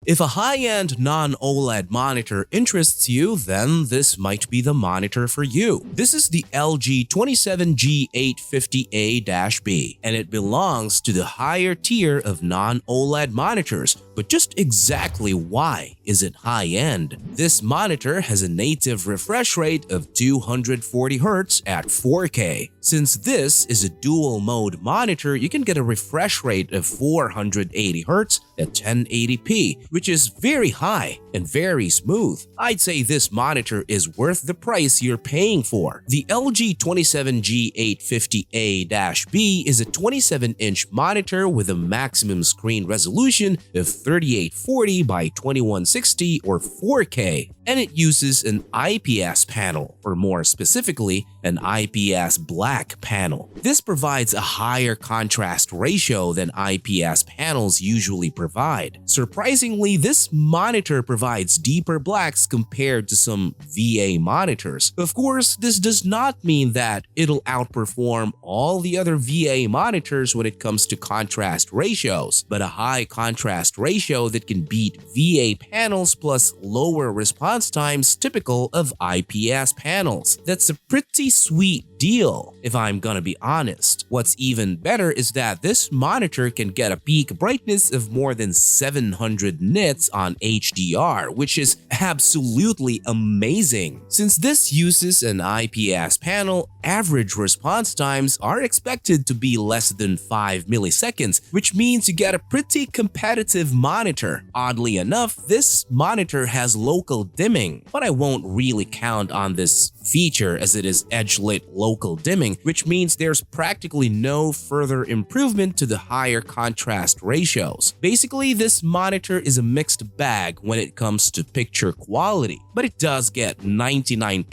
If a high-end non-OLED monitor interests you, then this might be the monitor for you. This is the LG 27G850A-B, and it belongs to the higher tier of non-OLED monitors. But just exactly why is it high-end? This monitor has a native refresh rate of 240Hz at 4K. Since this is a dual-mode monitor, you can get a refresh rate of 480Hz at 1080p, which is very high and very smooth. I'd say this monitor is worth the price you're paying for. The LG 27G850A-B is a 27-inch monitor with a maximum screen resolution of 3840 by 2160 or 4K, and it uses an IPS panel, or more specifically, an IPS black panel. This provides a higher contrast ratio than IPS panels usually provide. Surprisingly, this monitor provides deeper blacks compared to some VA monitors. Of course, this does not mean that it'll outperform all the other VA monitors when it comes to contrast ratios, but a high contrast ratio that can beat VA panels plus lower response times typical of IPS panels. That's a pretty sweet deal, if I'm gonna be honest. What's even better is that this monitor can get a peak brightness of more than 700 nits on HDR, which is absolutely amazing. Since this uses an IPS panel, average response times are expected to be less than 5 milliseconds, which means you get a pretty competitive monitor. Oddly enough, this monitor has local dimming, but I won't really count on this feature as it is edge-lit local dimming, which means there's practically no further improvement to the higher contrast ratios. Basically, this monitor is a mixed bag when it comes to picture quality, but it does get 99%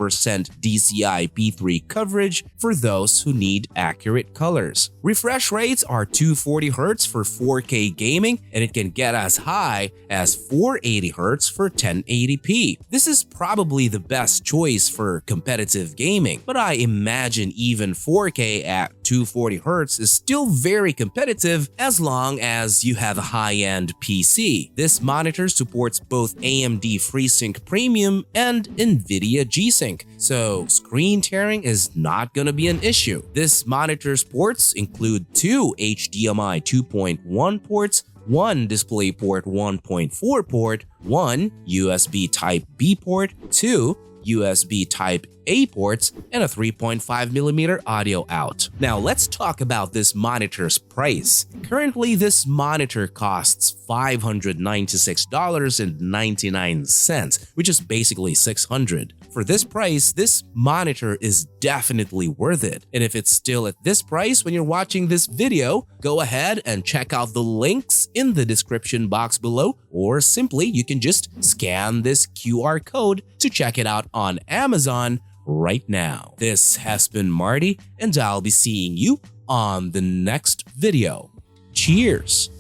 DCI P3 coverage for those who need accurate colors. Refresh rates are 240Hz for 4K gaming, and it can get as high as 480Hz for 1080p. This is probably the best choice for competitive gaming, but I imagine even 4K at 240Hz is still very competitive as long as you have a high-end PC. This monitor supports both AMD FreeSync Premium and NVIDIA G-Sync, so screen tearing is not gonna be an issue. This monitor's ports include 2 HDMI 2.1 ports, 1 DisplayPort 1.4 port, 1 USB Type-B port, 2 USB Type-A ports, and a 3.5mm audio out. Now let's talk about this monitor's price. Currently, this monitor costs $596.99, which is basically $600. For this price, this monitor is definitely worth it. And if it's still at this price when you're watching this video, go ahead and check out the links in the description box below, or simply you can just scan this QR code to check it out on Amazon right now. This has been Marty, and I'll be seeing you on the next video. Cheers!